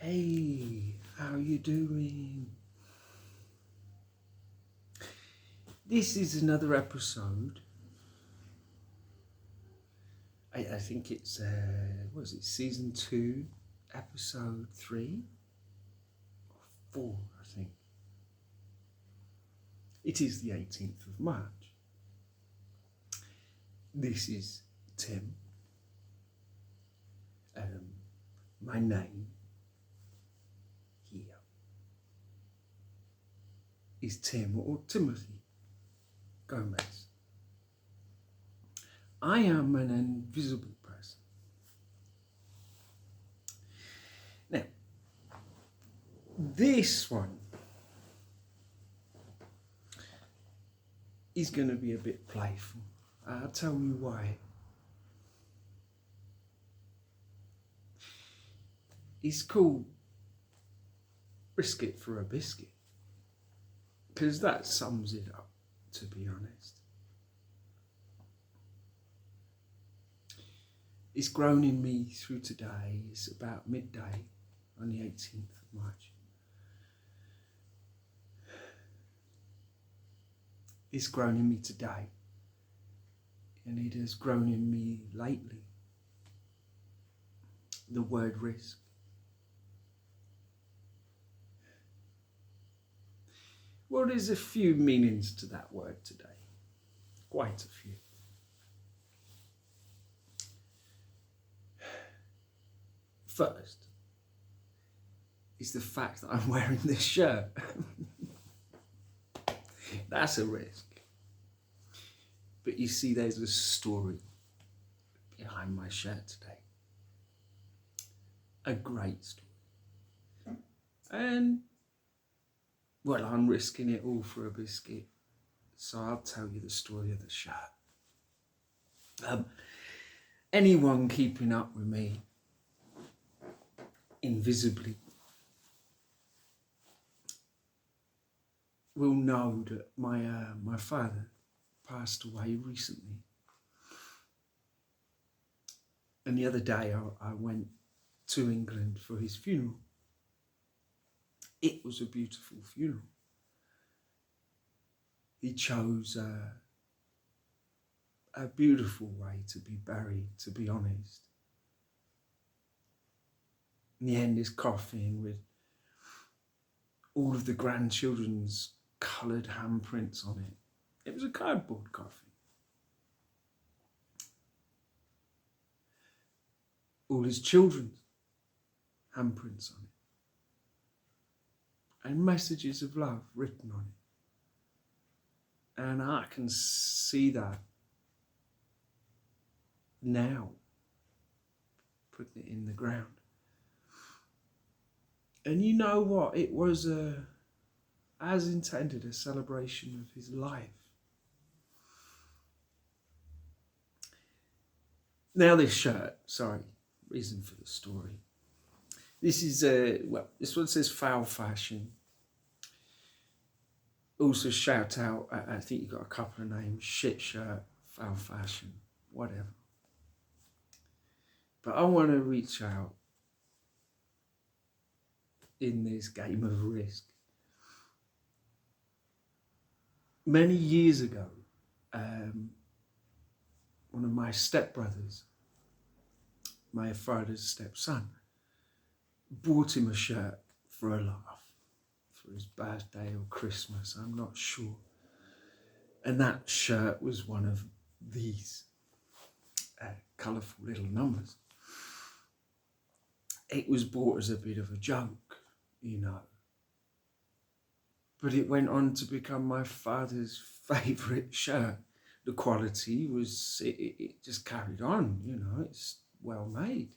Hey, how you doing? This is another episode. I think it's what is it? Season 2, episode 3 or 4, I think. It is the 18th of March. This is Tim. My name here is Tim or Timothy Gomez. I am an invisible person. Now, this one is going to be a bit playful. I'll tell you why. It's called Risk It for a Biscuit, because that sums it up, to be honest. It's grown in me through today. It's about midday on the 18th of March. It's grown in me today, and it has grown in me lately. The word risk. Well, there's a few meanings to that word today. Quite a few. First is the fact that I'm wearing this shirt. That's a risk. But you see, there's a story behind my shirt today. A great story. And, well, I'm risking it all for a biscuit. So I'll tell you the story of the shirt. Anyone keeping up with me invisibly will know that my father passed away recently. And the other day I went to England for his funeral. It was a beautiful funeral. He chose a beautiful way to be buried, to be honest. In the end, his coffin with all of the grandchildren's coloured handprints on it. It was a cardboard coffin. All his children's handprints on it. And messages of love written on it. And I can see that now, putting it in the ground. And you know what? It was, as intended, a celebration of his life. Now this shirt, reason for the story. This is, this one says foul fashion. Also shout out, I think you've got a couple of names, shit shirt, foul fashion, whatever. But I want to reach out in this game of risk. Many years ago, one of my stepbrothers, my father's stepson, bought him a shirt for a laugh, for his birthday or Christmas, I'm not sure. And that shirt was one of these colourful little numbers. It was bought as a bit of a joke, you know. But it went on to become my father's favourite shirt. The quality was, it just carried on, you know, it's well made.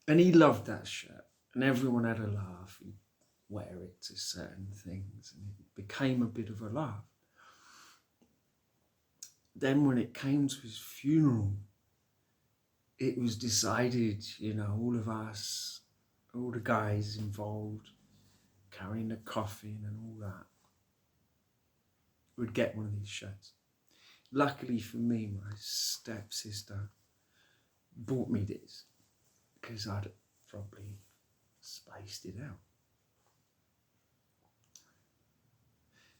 And he loved that shirt, and everyone had a laugh. He'd wear it to certain things, and it became a bit of a laugh. Then when it came to his funeral, it was decided, you know, all of us, all the guys involved, carrying the coffin and all that, would get one of these shirts. Luckily for me, my stepsister bought me this, because I'd probably spaced it out.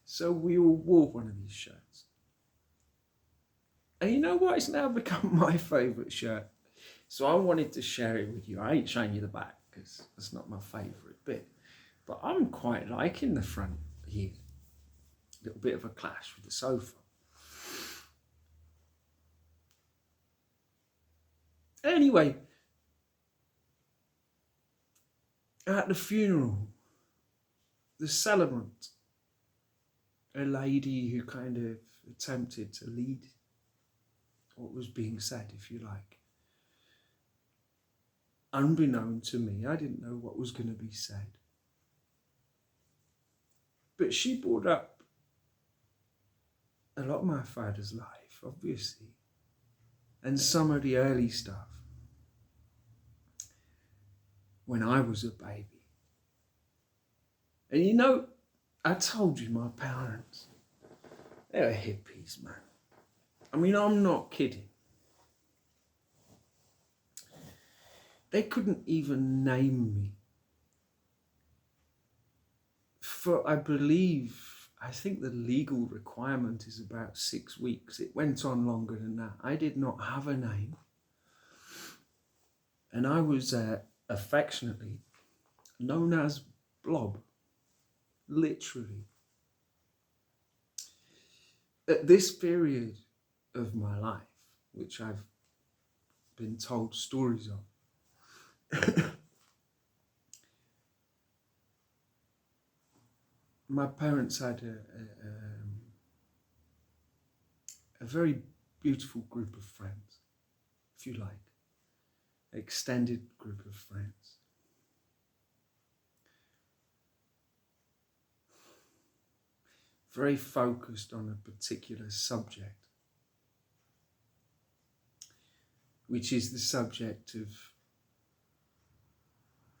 So we all wore one of these shirts. And you know what? It's now become my favourite shirt. So I wanted to share it with you. I ain't showing you the back because that's not my favourite bit. But I'm quite liking the front here. A little bit of a clash with the sofa. Anyway, at the funeral, the celebrant, a lady who kind of attempted to lead what was being said, if you like. Unbeknown to me, I didn't know what was going to be said. But she brought up a lot of my father's life, obviously, and some of the early stuff when I was a baby. And you know, I told you my parents, they were hippies, man. I mean, I'm not kidding. They couldn't even name me for, I think the legal requirement is about 6 weeks. It went on longer than that. I did not have a name. And I was affectionately known as Blob, literally. At this period of my life, which I've been told stories of, my parents had a very beautiful group of friends, if you like, extended group of friends. Very focused on a particular subject, which is the subject of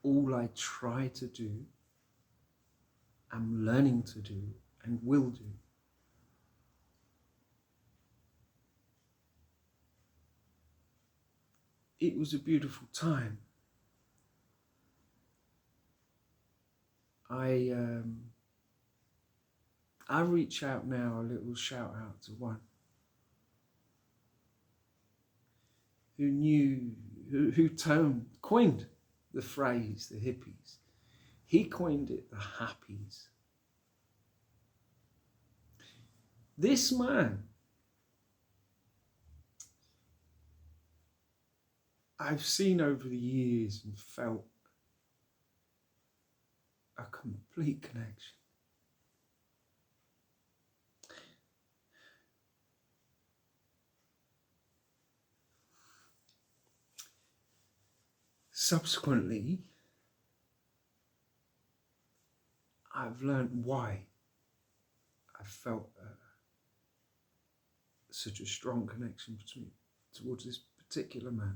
all I try to do, am learning to do, and will do. It was a beautiful time. I reach out now, a little shout out to one who coined the phrase, the hippies. He coined it the happies. This man, I've seen over the years and felt a complete connection. Subsequently, I've learned why I felt such a strong connection towards this particular man.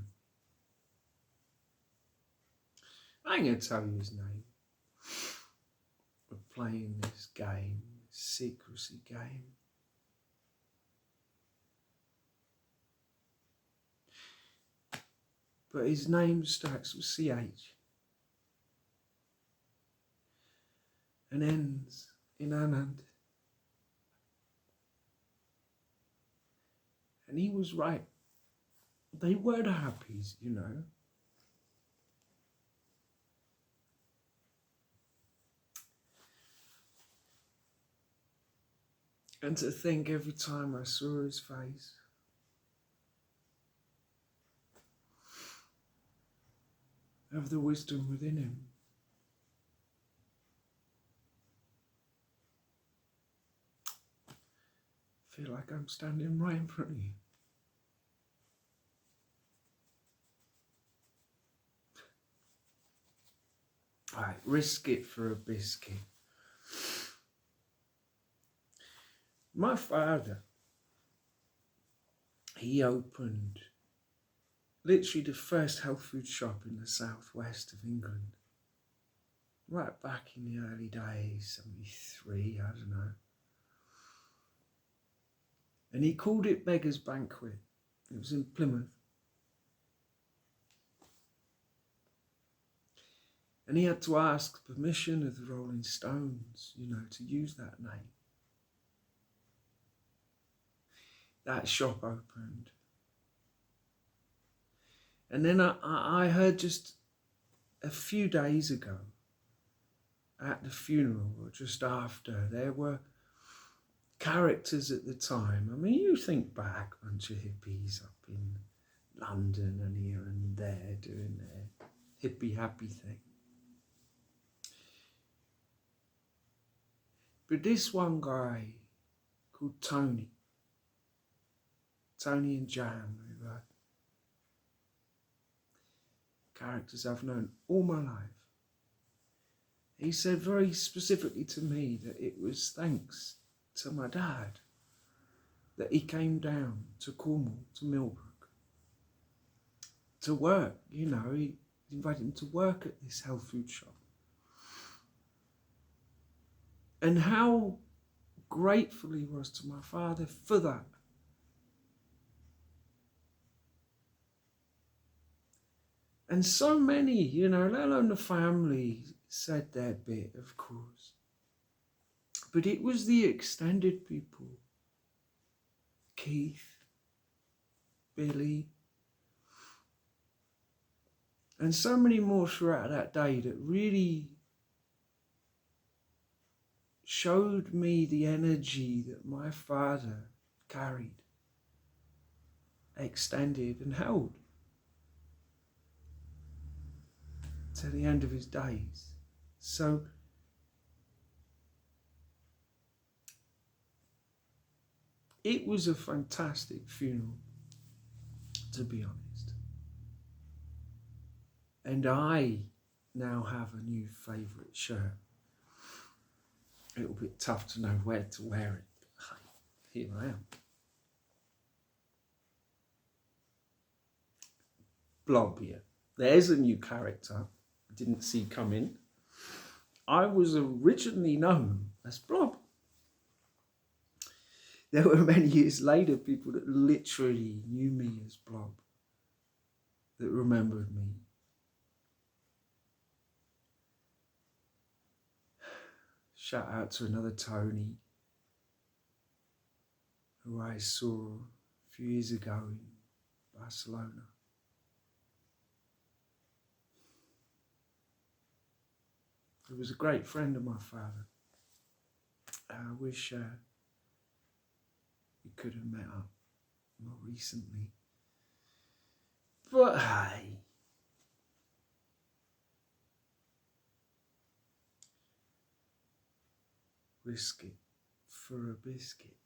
I ain't going to tell you his name. We're playing this game, this secrecy game. But his name starts with CH and ends in Anand. And he was right. They were the happies, you know. And to think every time I saw his face, of the wisdom within him. I feel like I'm standing right in front of you. Alright, risk it for a biscuit. My father, he opened literally the first health food shop in the southwest of England. Right back in the early days, 73, I don't know. And he called it Beggar's Banquet. It was in Plymouth. And he had to ask permission of the Rolling Stones, to use that name. That shop opened. And then I heard just a few days ago at the funeral, or just after, there were characters at the time. I mean, you think back, a bunch of hippies up in London and here and there doing their hippie happy thing. But this one guy called Tony and Jam, who are characters I've known all my life, he said very specifically to me that it was thanks to my dad that he came down to Cornwall, to Millbrook, to work. He invited him to work at this health food shop. And how grateful he was to my father for that. And so many, let alone the family, said their bit, of course. But it was the extended people. Keith, Billy, and so many more throughout that day that really showed me the energy that my father carried, extended and held to the end of his days. So it was a fantastic funeral, to be honest. And I now have a new favourite shirt. A little bit tough to know where to wear it, but here I am. Blob here. There's a new character I didn't see coming. I was originally known as Blob. There were many years later people that literally knew me as Blob, that remembered me. Shout out to another Tony, who I saw a few years ago in Barcelona. He was a great friend of my father. I wish we could have met up more recently. But hey, risk it for a biscuit.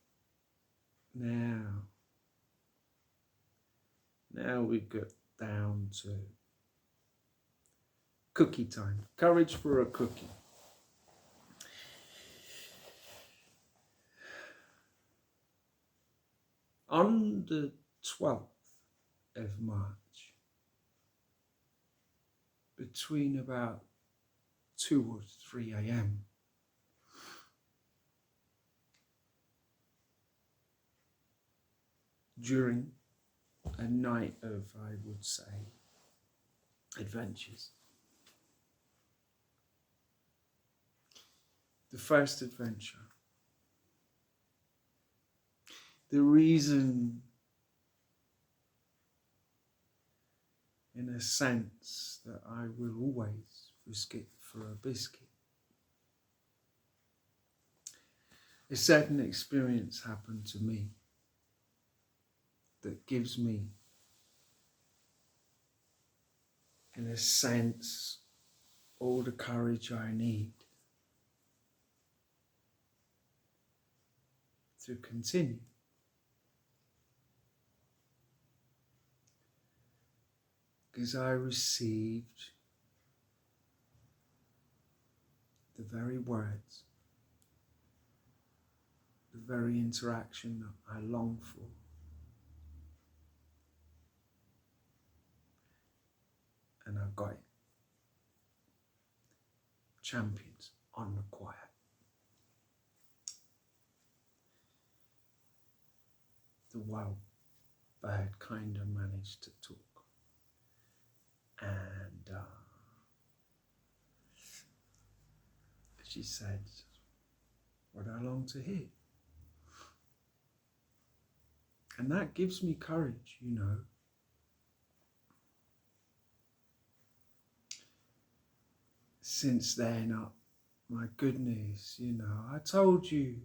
Now we got down to cookie time. Courage for a cookie. On the 12th of March, between about 2 or 3 a.m., during a night of, I would say, adventures. The first adventure. The reason, in a sense, that I will always risk it for a biscuit. A certain experience happened to me that gives me, in a sense, all the courage I need to continue. Because I received the very words, the very interaction that I long for. And I've got it. Champions on the quiet. The wild bird kind of managed to talk. And She said, what I long to hear. And that gives me courage, you know. Since then, my goodness, you know, I told you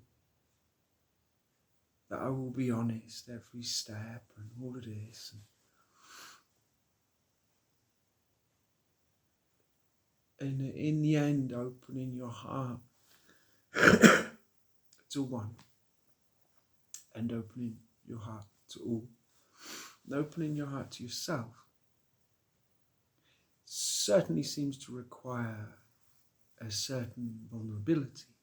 that I will be honest every step and all of this. And in the end, opening your heart to one and opening your heart to all. And opening your heart to yourself certainly seems to require a certain vulnerability.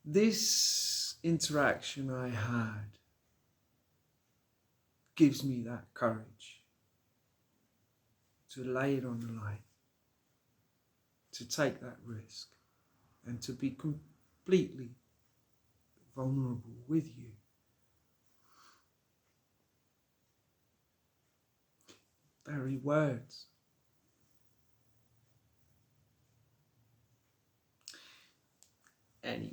This interaction I had gives me that courage to lay it on the line, to take that risk, and to be completely vulnerable with you. Very words. Anyway,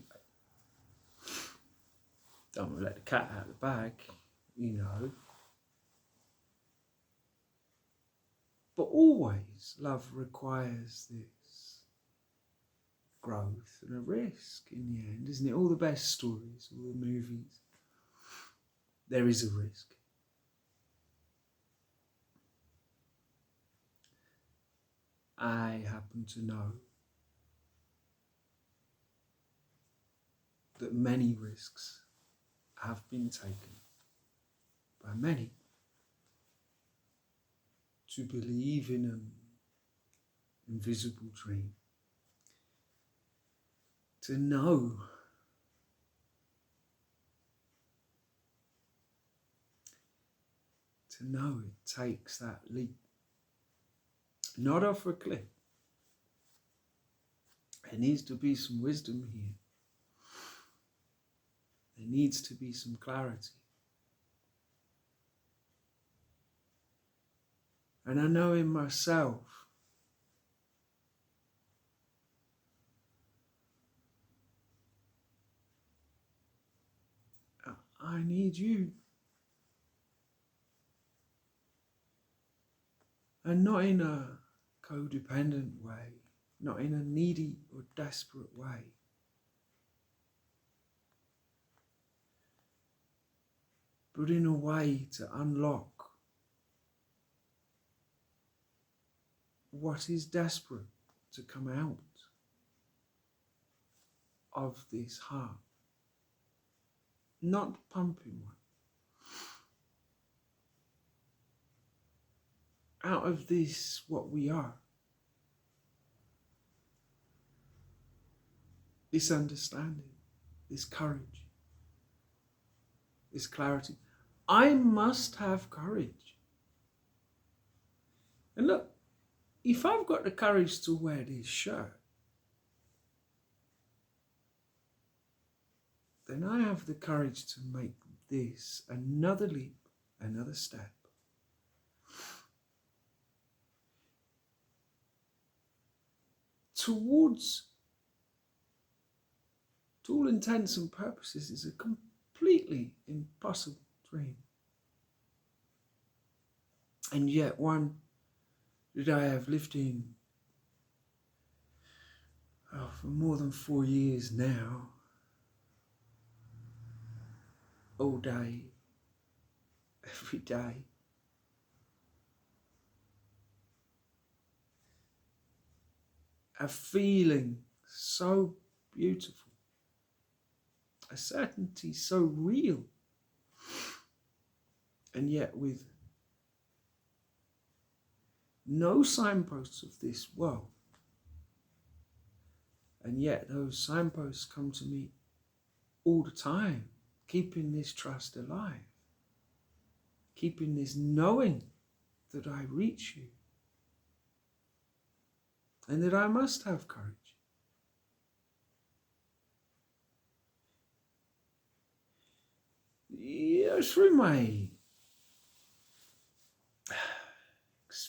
don't want to let the cat out of the bag, you know. But always love requires this growth and a risk in the end, isn't it? All the best stories, all the movies, there is a risk. I happen to know that many risks have been taken by many to believe in an invisible dream, to know it takes that leap, not off a cliff. There needs to be some wisdom here. There needs to be some clarity. And I know in myself, I need you. And not in a codependent way, not in a needy or desperate way. But in a way to unlock what is desperate to come out of this heart. Not pumping one. Out of this, what we are. This understanding, this courage, this clarity. I must have courage. And look, if I've got the courage to wear this shirt, then I have the courage to make this another leap, another step. Towards, to all intents and purposes, is a completely impossible dream. And yet one that I have lived in for more than 4 years now, all day, every day. A feeling so beautiful, a certainty so real, and yet with no signposts of this world. And yet those signposts come to me all the time, keeping this trust alive, keeping this knowing that I reach you and that I must have courage. Through my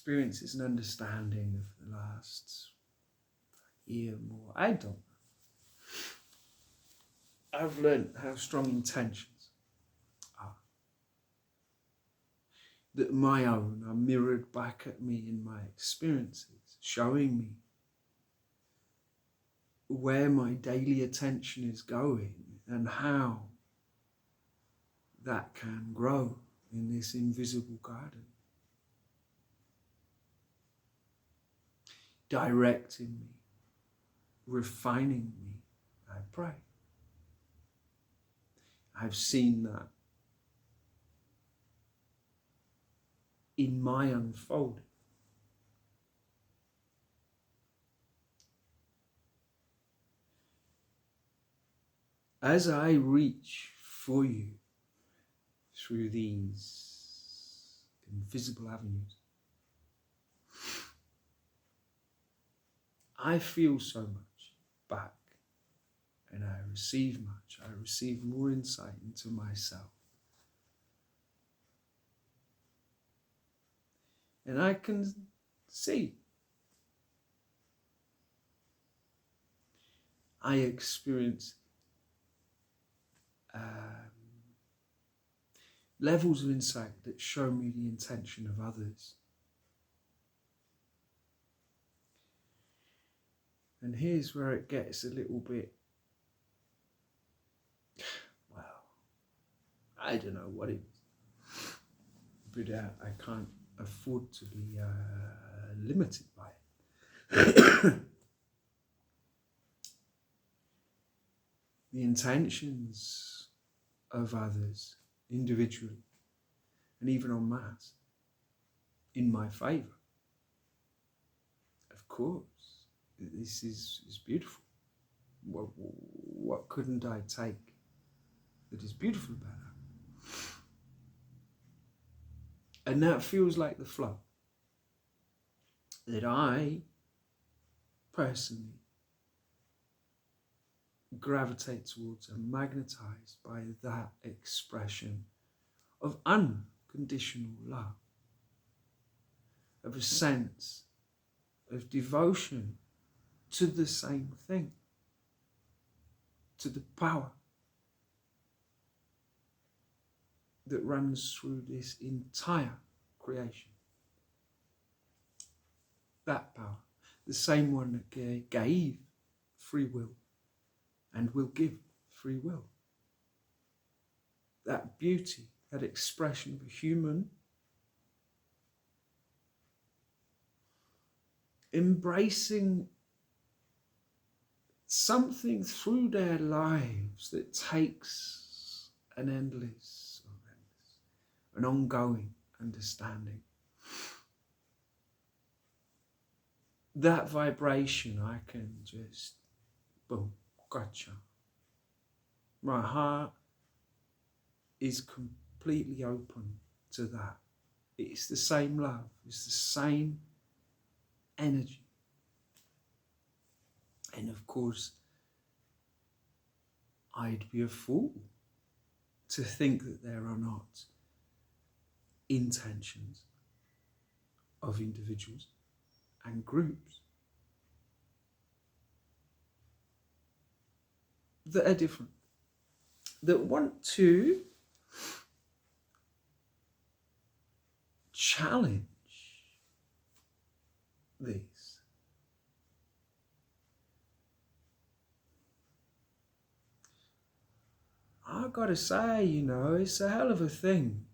experiences and understanding of the last year more, I don't know. I've learned how strong intentions are. That my own are mirrored back at me in my experiences, showing me where my daily attention is going and how that can grow in this invisible garden. Directing me, refining me, I pray. I've seen that in my unfolding. As I reach for you through these invisible avenues, I feel so much back, and I receive much. I receive more insight into myself. And I can see. I experience levels of insight that show me the intention of others. And here's where it gets a little bit, well, I don't know what it is, but I can't afford to be limited by it. The intentions of others, individually, and even en masse, in my favour. Of course, this is beautiful. What couldn't I take that is beautiful about that? And that feels like the flow that I personally gravitate towards and magnetized by that expression of unconditional love, of a sense of devotion to the same thing, to the power that runs through this entire creation. That power, the same one that gave free will and will give free will. That beauty, that expression of a human embracing something through their lives that takes an endless, an ongoing understanding. That vibration, I can just, boom, gotcha. My heart is completely open to that. It's the same love, it's the same energy. And of course, I'd be a fool to think that there are not intentions of individuals and groups that are different, that want to challenge these. I've got to say, it's a hell of a thing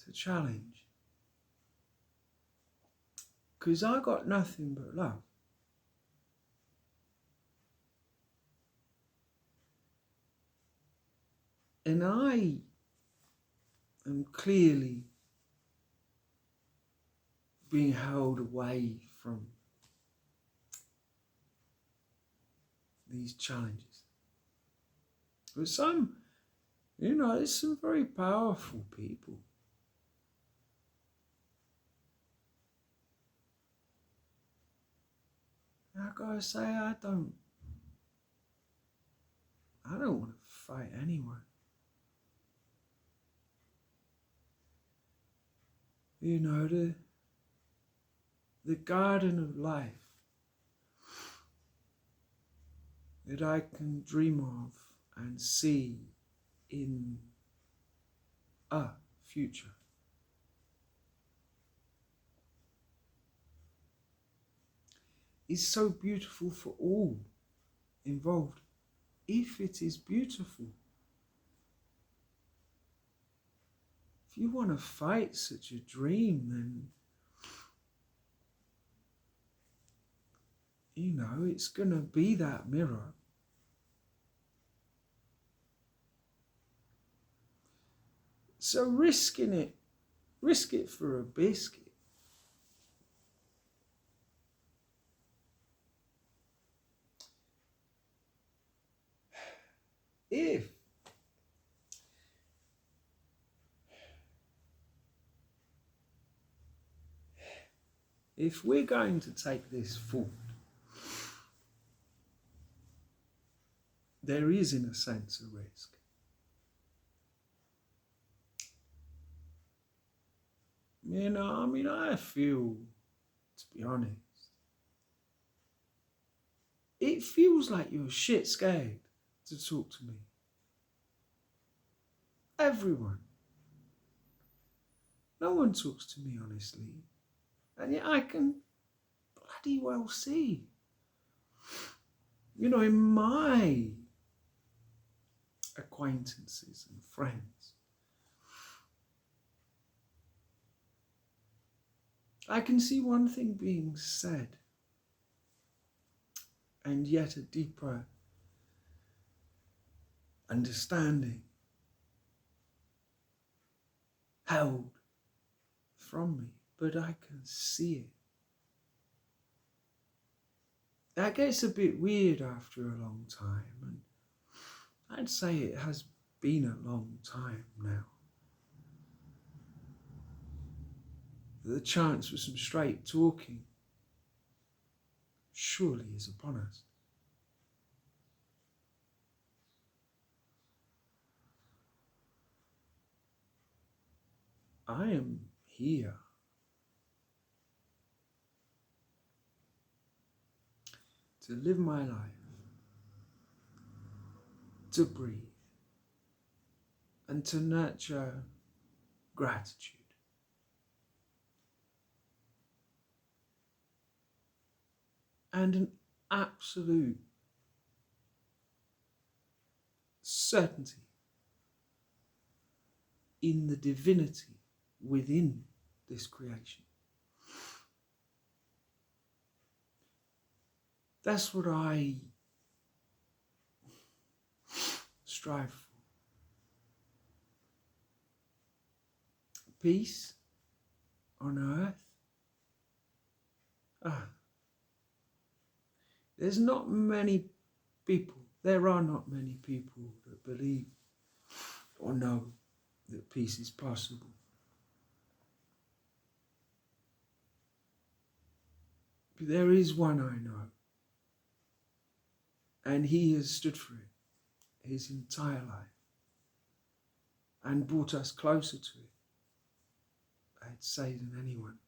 to challenge, because I got nothing but love. And I am clearly being held away from these challenges. But there's some very powerful people. I gotta say, I don't want to fight anyone. You know, the garden of life that I can dream of and see in a future. Is so beautiful for all involved, if it is beautiful. If you want to fight such a dream, then, you know, it's going to be that mirror. So risk it for a biscuit. If we're going to take this forward, there is, in a sense, a risk. You know, I mean, I feel, to be honest, it feels like you're shit scared to talk to me. Everyone. No one talks to me honestly. And yet I can bloody well see, you know, in my acquaintances and friends, I can see one thing being said and yet a deeper understanding held from me, but I can see it. That gets a bit weird after a long time, and I'd say it has been a long time now. The chance for some straight talking surely is upon us. I am here to live my life, to breathe, and to nurture gratitude. And an absolute certainty in the divinity within this creation. That's what I strive for. Peace on earth. There are not many people that believe or know that peace is possible. But there is one I know, and he has stood for it his entire life and brought us closer to it, I'd say, than anyone.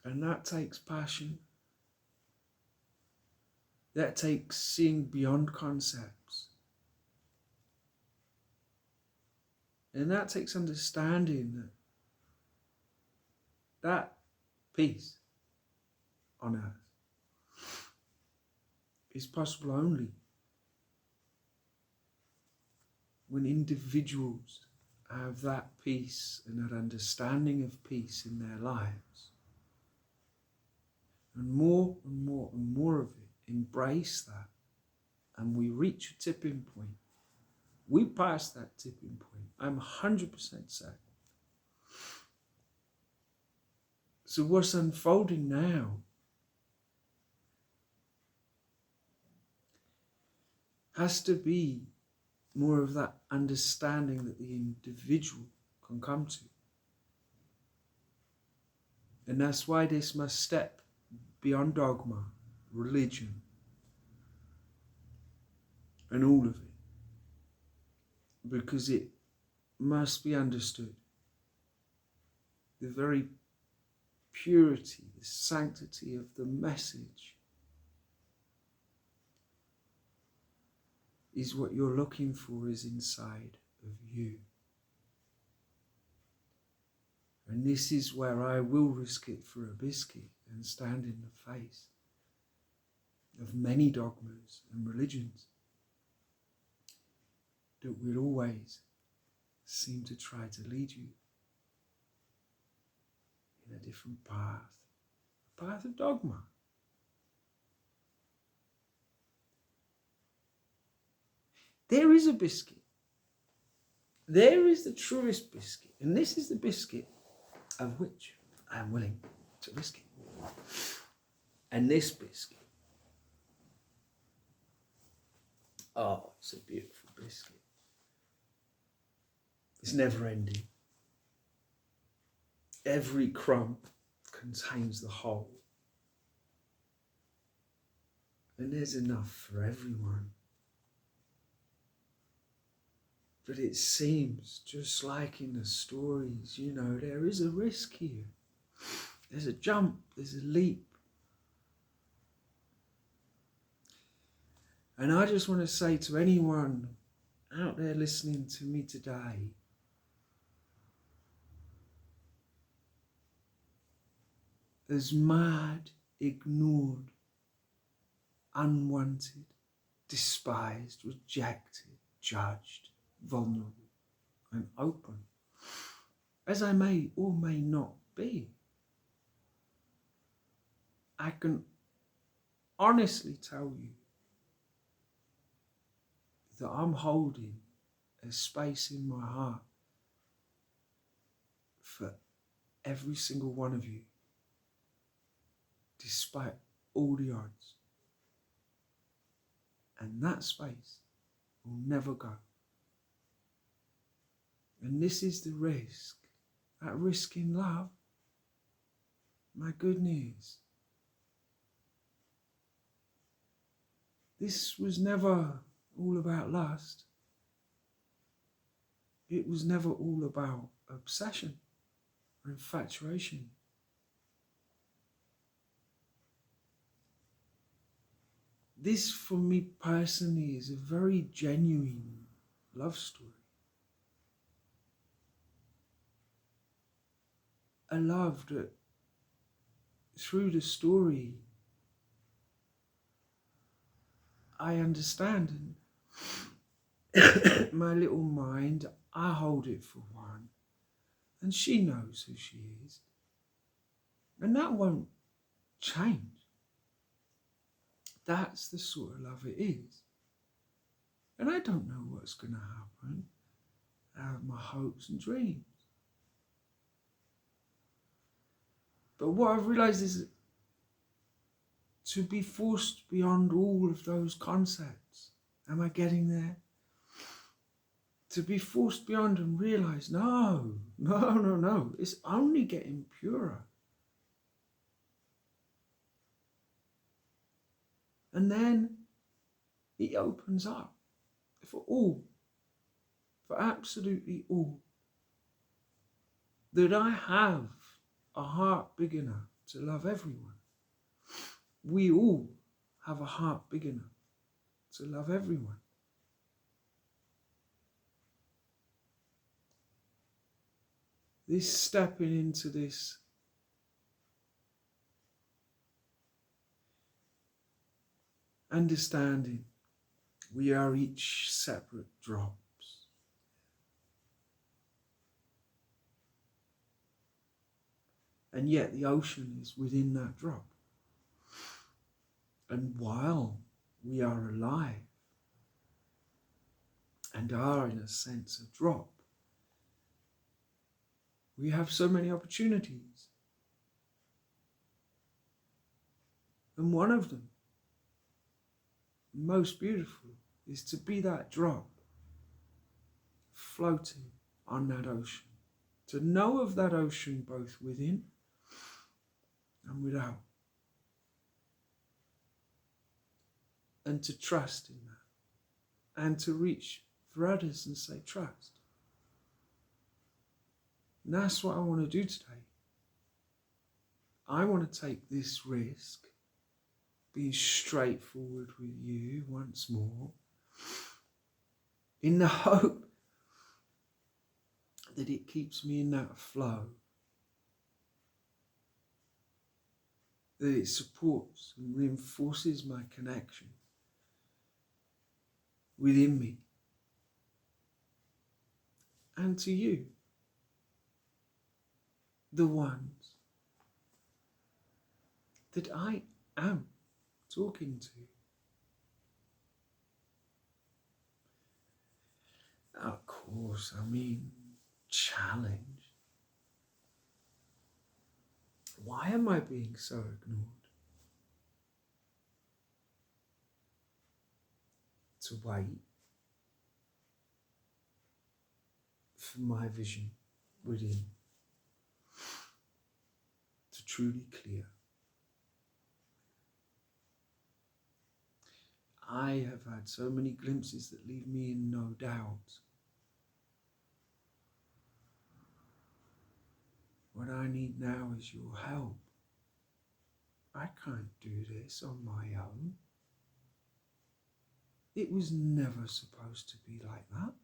And that takes passion. That takes seeing beyond concepts. And that takes understanding that peace on earth is possible only when individuals have that peace and that understanding of peace in their lives. And more of it, embrace that. And we reach a tipping point. We pass that tipping point. I'm 100% certain. So what's unfolding now has to be more of that understanding that the individual can come to. And that's why this must step beyond dogma, religion, and all of it. because it must be understood. The very purity, the sanctity of the message is what you're looking for is inside of you. And this is where I will risk it for a biscuit and stand in the face of many dogmas and religions that will always seem to try to lead you in a different path, a path of dogma. There is a biscuit. There is the truest biscuit, and this is the biscuit of which I am willing to risk it. And this biscuit, oh, it's a beautiful biscuit. It's never ending. Every crumb contains the whole. And there's enough for everyone. But it seems, just like in the stories, you know, there is a risk here. There's a jump, there's a leap. And I just want to say to anyone out there listening to me today, as mad, ignored, unwanted, despised, rejected, judged, vulnerable and open as I may or may not be, I can honestly tell you that I'm holding a space in my heart for every single one of you, despite all the odds. And that space will never go. And this is the risk, that risk in love. My goodness. This was never all about lust. It was never all about obsession or infatuation. This, for me personally, is a very genuine love story. A love that, through the story, I understand, and my little mind, I hold it for one, and she knows who she is, and that won't change. That's the sort of love it is. And I don't know what's going to happen. I have my hopes and dreams. But what I've realised is that to be forced beyond all of those concepts, am I getting there? To be forced beyond and realise, no, it's only getting purer. And then it opens up for all, for absolutely all, that I have a heart big enough to love everyone. We all have a heart big enough to love everyone. This stepping into this understanding, we are each separate drops. And yet the ocean is within that drop. And while we are alive and are in a sense a drop, we have so many opportunities. And one of them, most beautiful, is to be that drop floating on that ocean, to know of that ocean both within and without, and to trust in that, and to reach for others and say trust. And that's what I want to do today. I want to take this risk, being straightforward with you once more, in the hope that it keeps me in that flow, that it supports and reinforces my connection within me and to you, the ones that I am talking to. Of course, I mean, challenge. Why am I being so ignored? To wait for my vision within to truly clear. I have had so many glimpses that leave me in no doubt. What I need now is your help. I can't do this on my own. It was never supposed to be like that.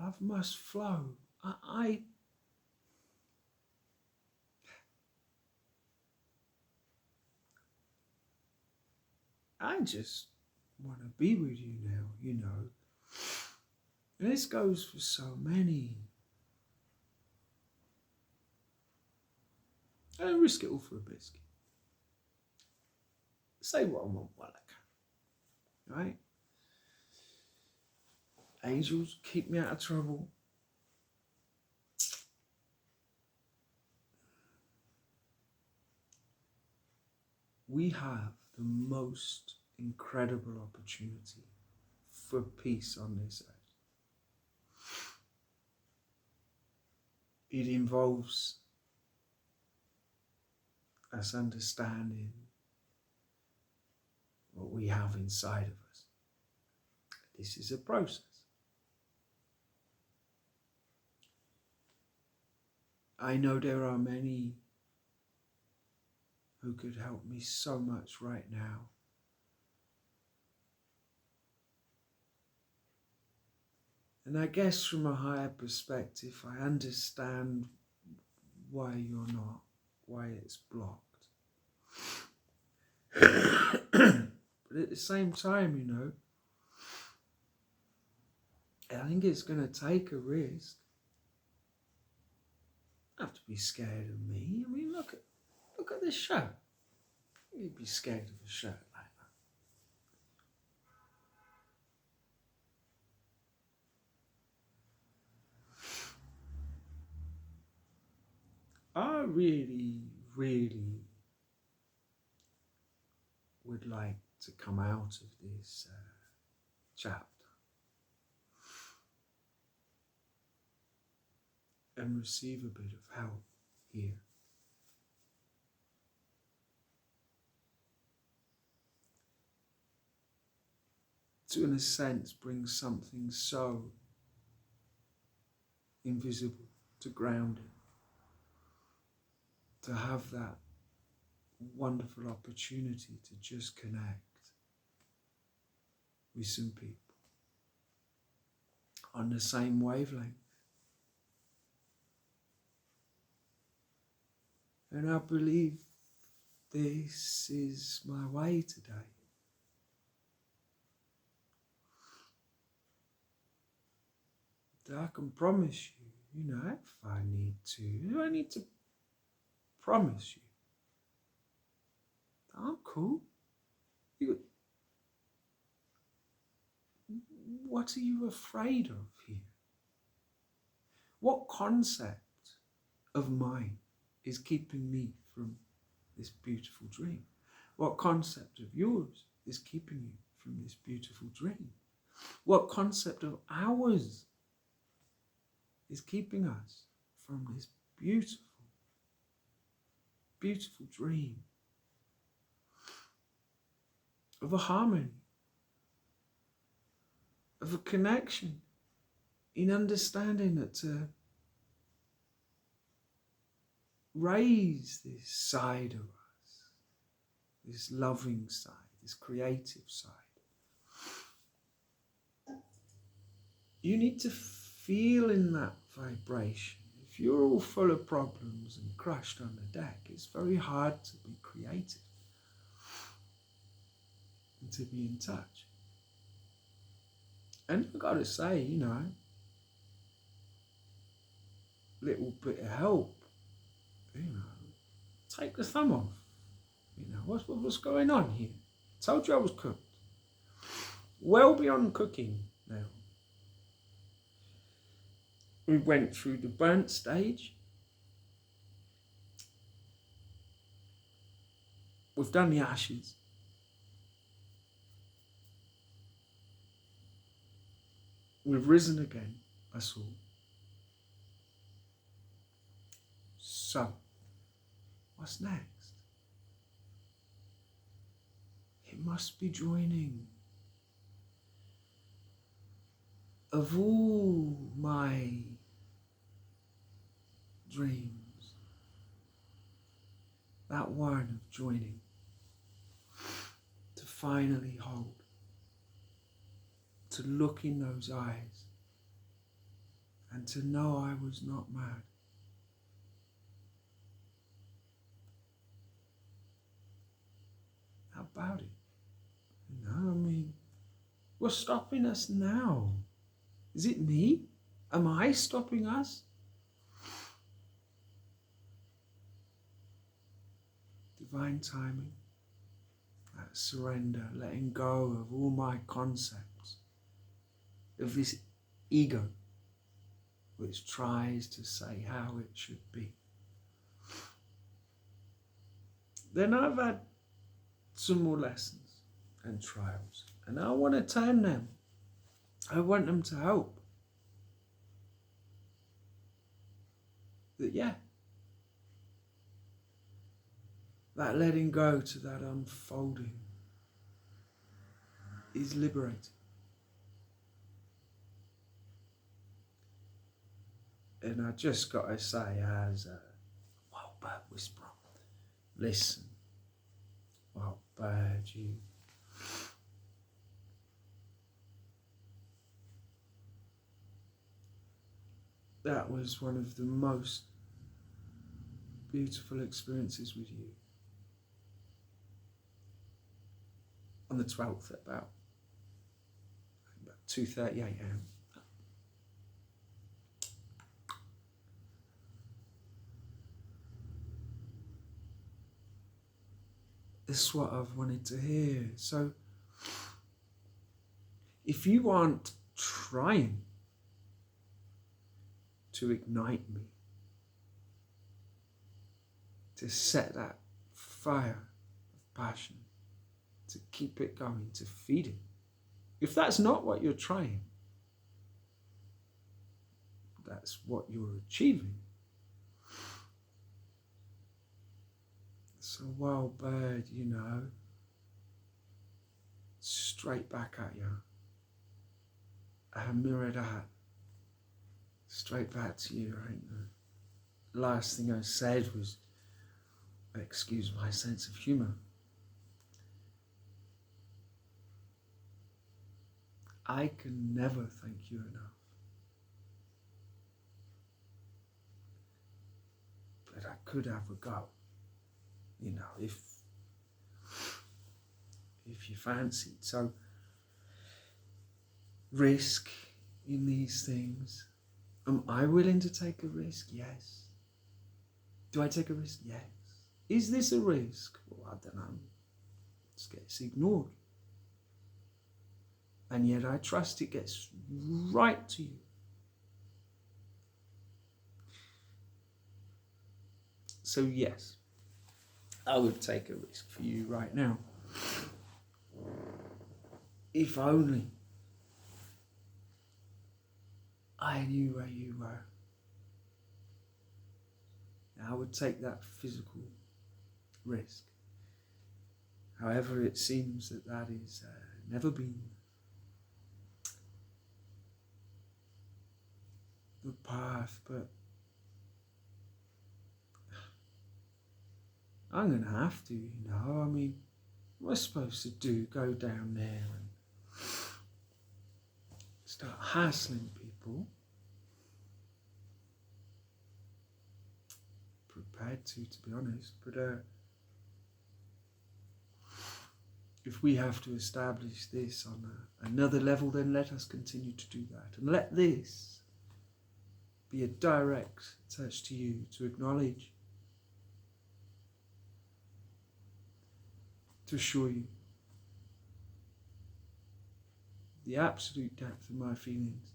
Love must flow. I just want to be with you now, you know. And this goes for so many. I risk it all for a biscuit. Say what I want while I can, right? Angels, keep me out of trouble. We have the most incredible opportunity for peace on this earth. It involves us understanding what we have inside of us. This is a process. I know there are many who could help me so much right now. And I guess from a higher perspective, I understand why you're not, why it's blocked. But at the same time, you know, I think it's going to take a risk. You don't have to be scared of me. I mean, look at this shirt. You'd be scared of a shirt like that. I really, really would like to come out of this chapter and receive a bit of help here. To, in a sense, bring something so invisible to ground it. To have that wonderful opportunity to just connect with some people on the same wavelength. And I believe this is my way today. That I can promise you, you know, if I need to, I need to promise you that I'm cool. What are you afraid of here? What concept of mine is keeping me from this beautiful dream? What concept of yours is keeping you from this beautiful dream? What concept of ours is keeping us from this beautiful, beautiful dream of a harmony, of a connection, in understanding that to raise this side of us, this loving side, this creative side, you need to feel in that vibration. If you're all full of problems and crushed on the deck, it's very hard to be creative and to be in touch. And I've got to say, you know, little bit of help, you know, take the thumb off. You know, what's going on here? Told you I was cooked. Well beyond cooking now. We went through the burnt stage. We've done the ashes. We've risen again, us all. So, what's next? It must be joining of all my dreams, that one of joining, to finally hold, to look in those eyes and to know I was not mad. How about it? You know, I mean, what's stopping us now? Is it me? Am I stopping us? Divine timing, that surrender, letting go of all my concepts, of this ego which tries to say how it should be. Then I've had some more lessons and trials, and I want to turn them. I want them to help. That, yeah, that letting go to that unfolding is liberating. And I just got to say, as a wild bird whisperer, listen, wild bird, you. That was one of the most beautiful experiences with you. On the 12th at about 2:30 a.m. This is what I've wanted to hear. So if you aren't trying to ignite me, to set that fire of passion, to keep it going, to feed it, if that's not what you're trying, that's what you're achieving. So wild bird, you know, straight back at you. I mirrored that straight back to you. I think the last thing I said was, excuse my sense of humour, I can never thank you enough. But I could have a go, you know, if you fancied. So, risk in these things. Am I willing to take a risk? Yes. Do I take a risk? Yes. Is this a risk? Well, I don't know. It gets ignored. And yet I trust it gets right to you. So yes, I would take a risk for you right now. If only I knew where you were. I would take that physical risk. However, it seems that is never been the path, but I'm going to have to, I mean, what am I supposed to do? Go down there and start hassling people? Prepared to be honest, but if we have to establish this on another level, then let us continue to do that. And let this be a direct touch to you to acknowledge, to assure you the absolute depth of my feelings,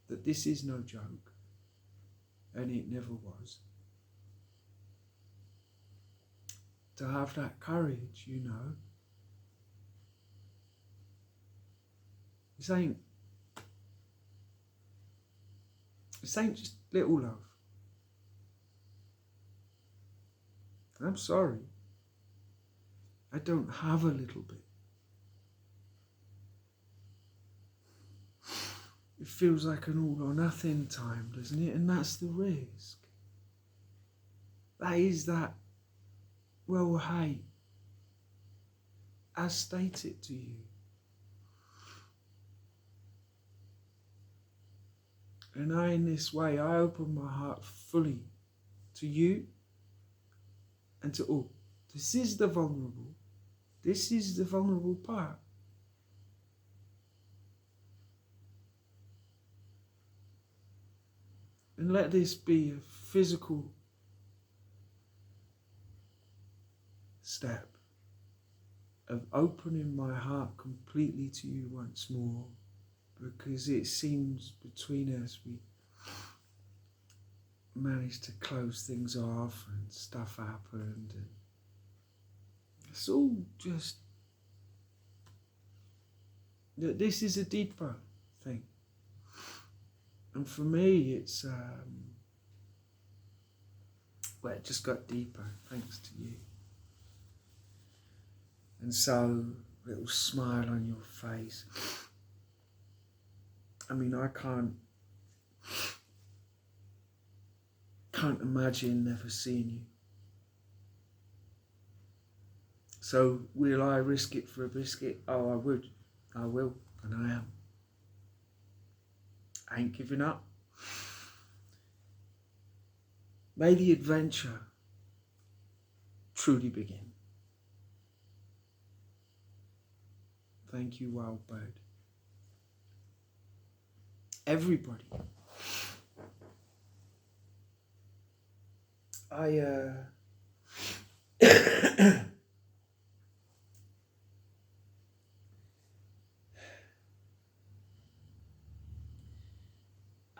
that this is no joke, and it never was. To have that courage, This ain't just little love. I'm sorry, I don't have a little bit. It feels like an all or nothing time, doesn't it? And that's the risk. That is that, well, hey, I state it to you. And in this way, I open my heart fully to you and to all. This is the vulnerable. This is the vulnerable part. And let this be a physical step of opening my heart completely to you once more, because it seems between us we managed to close things off and stuff happened, and it's all just that this is a deeper thing. And for me, it's, it just got deeper, thanks to you. And so, little smile on your face. I mean, I can't imagine never seeing you. So, will I risk it for a biscuit? Oh, I would. I will, and I am. I ain't giving up. May the adventure truly begin. Thank you, wild bird. Everybody.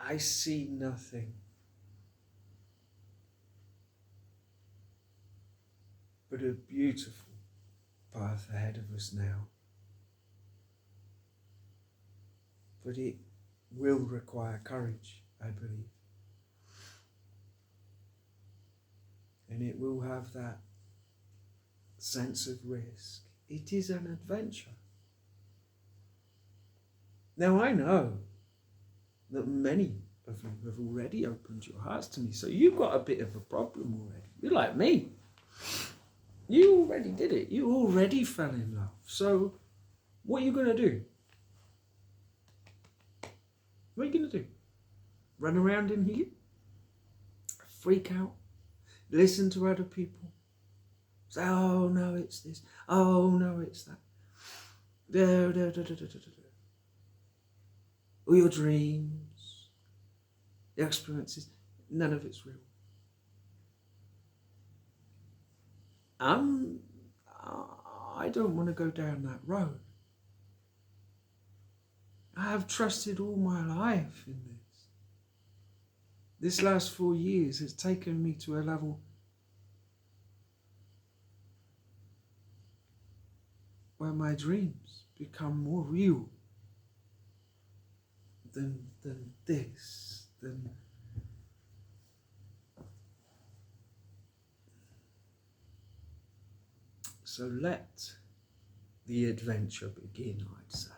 I see nothing but a beautiful path ahead of us now. But it will require courage, I believe. And it will have that sense of risk. It is an adventure. Now I know that many of you have already opened your hearts to me, so you've got a bit of a problem already. You're like me. You already did it. You already fell in love. So what are you going to do? What are you going to do? Run around in here? Freak out? Listen to other people? Say, oh no, it's this. Oh no, it's that. All your dreams, the experiences, none of it's real. I don't want to go down that road. I have trusted all my life in this. This last 4 years has taken me to a level where my dreams become more real than this, than So let the adventure begin, I'd say.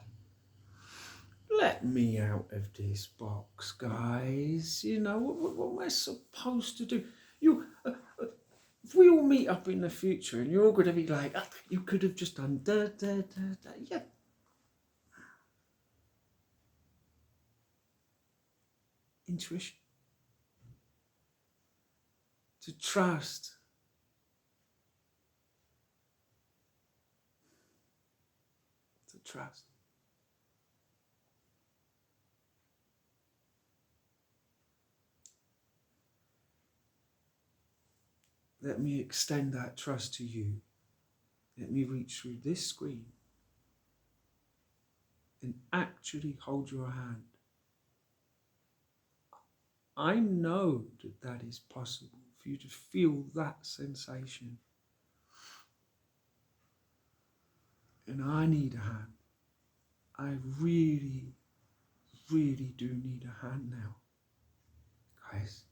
Let me out of this box, guys. You know, what am I supposed to do? If we all meet up in the future and you're all going to be like, you could have just done da, da, da, da. Yeah. Intuition. To trust. To trust. Let me extend that trust to you. Let me reach through this screen and actually hold your hand. I know that that is possible for you to feel that sensation. And I need a hand. I really, really do need a hand now. Guys.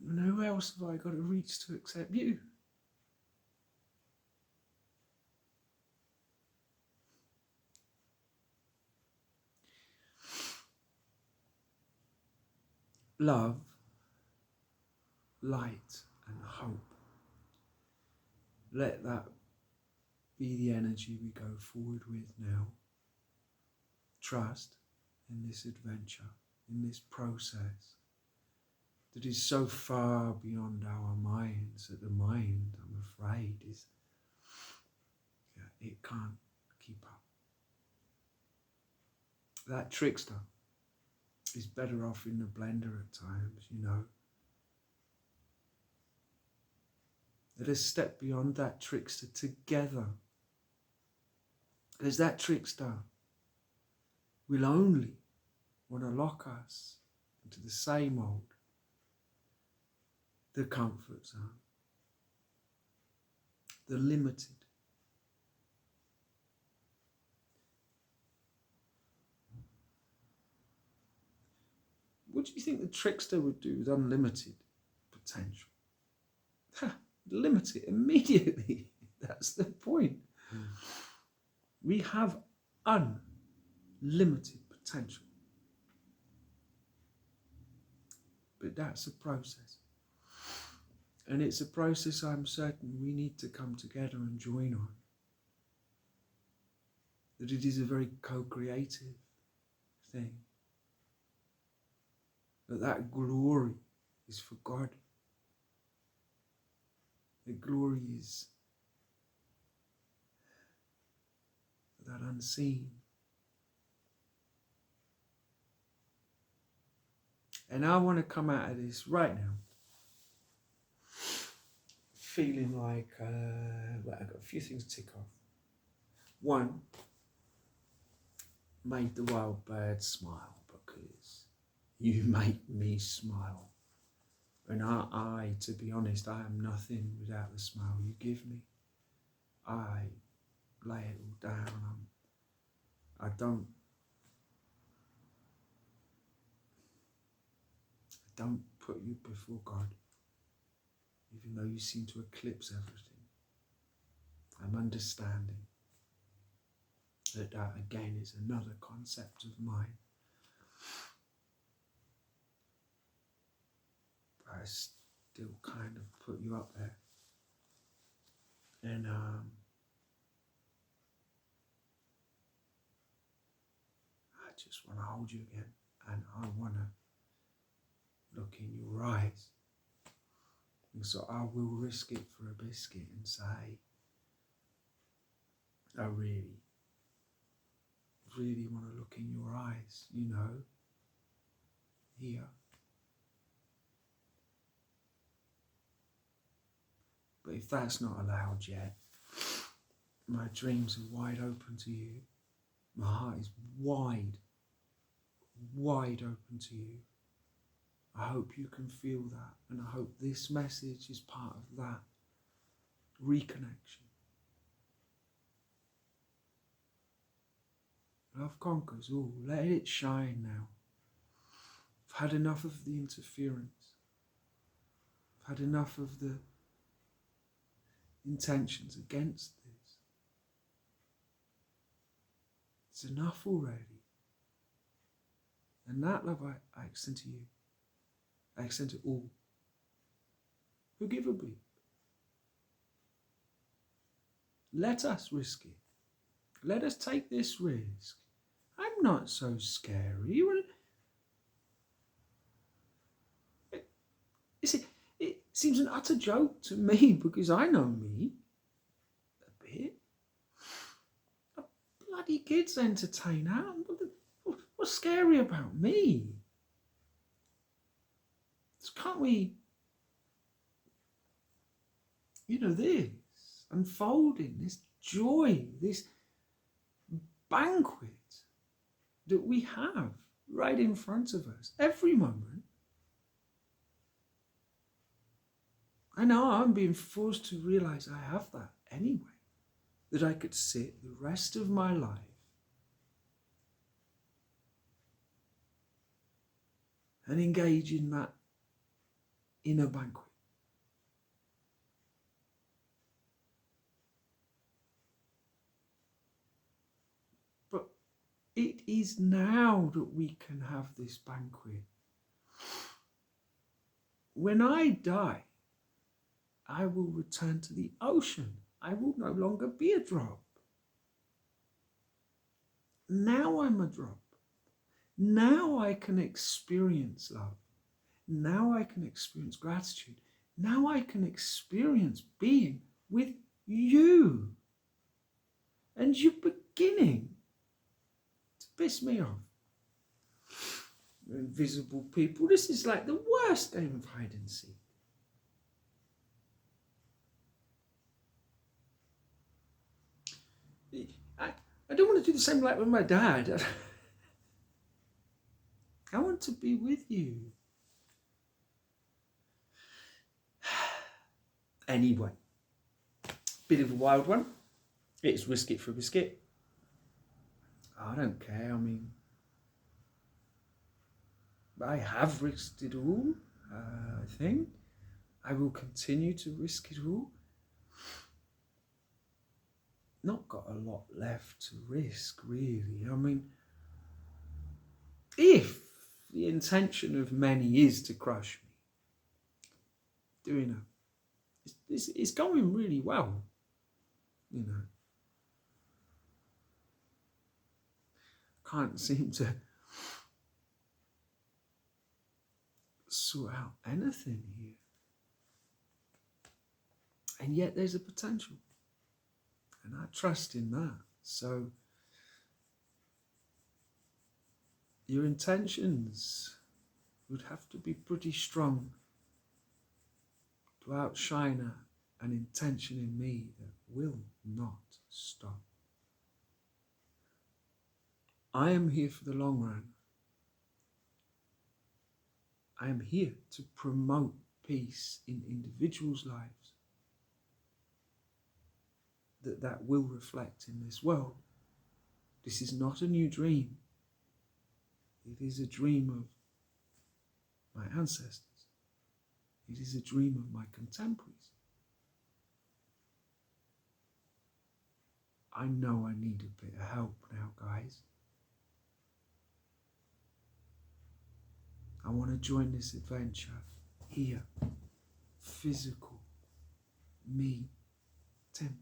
And who else have I got to reach to accept you? Love, light, and hope. Let that be the energy we go forward with now. Trust in this adventure, in this process that is so far beyond our minds that the mind, I'm afraid, it can't keep up. That trickster is better off in the blender at times, you know. Let us step beyond that trickster together. Because that trickster will only want to lock us into the same old, the comfort zone, the limited. What do you think the trickster would do with unlimited potential? Limit it immediately. That's the point. We have unlimited potential. But that's a process. And it's a process I'm certain we need to come together and join on. That it is a very co-creative thing. That glory is for God. The glory is for that unseen. And I want to come out of this right now feeling like I've got a few things to tick off. One, made the wild bird smile because you make me smile. And I, to be honest, I am nothing without the smile you give me. I lay it all down. I don't put you before God, even though you seem to eclipse everything. I'm understanding that again is another concept of mine. I still kind of put you up there. And I just want to hold you again. And I want to look in your eyes. And so I will risk it for a biscuit and say, I really, really want to look in your eyes, you know, here. But if that's not allowed yet, my dreams are wide open to you. My heart is wide open to you. I hope you can feel that, and I hope this message is part of that reconnection. Love conquers all. Let it shine now. I've had enough of the interference. I've had enough of the intentions against this. It's enough already. And that love I extend to you. I extend to all. Forgive a bit. Let us risk it. Let us take this risk. I'm not so scary. It seems an utter joke to me because I know me a bit. A bloody kids entertainer. What's scary about me? So can't we, this unfolding, this joy, this banquet that we have right in front of us every moment. I know I'm being forced to realize I have that anyway, that I could sit the rest of my life and engage in that inner banquet. But it is now that we can have this banquet. When I die, I will return to the ocean. I will no longer be a drop. Now I'm a drop. Now I can experience love. Now I can experience gratitude. Now I can experience being with you. And you're beginning to piss me off. Invisible people. This is like the worst game of hide and seek. I don't want to do the same like with my dad. I want to be with you. Anyway, bit of a wild one. It's risk it for a biscuit. I don't care. I mean, I have risked it all, I think. I will continue to risk it all. Not got a lot left to risk, really. I mean, if the intention of many is to crush me, it's going really well, Can't seem to sort out anything here. And yet there's a potential. And I trust in that. So your intentions would have to be pretty strong to outshine an intention in me that will not stop. I am here for the long run. I am here to promote peace in individuals' lives. That will reflect in this world. This is not a new dream. It is a dream of my ancestors. It is a dream of my contemporaries. I know I need a bit of help now, guys. I want to join this adventure here. Physical. Me. Tim.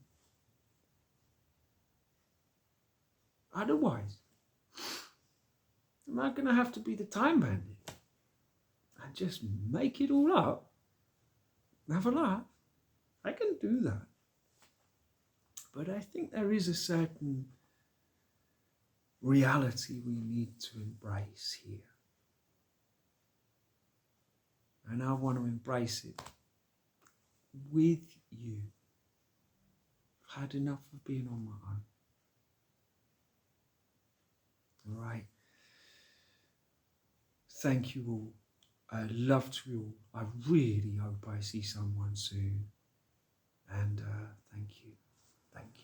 Otherwise, am I going to have to be the time bandit and just make it all up? Have a laugh? I can do that. But I think there is a certain reality we need to embrace here. And I want to embrace it with you. I've had enough of being on my own. All right. Thank you all. I love you all. I really hope I see someone soon. And thank you. Thank you.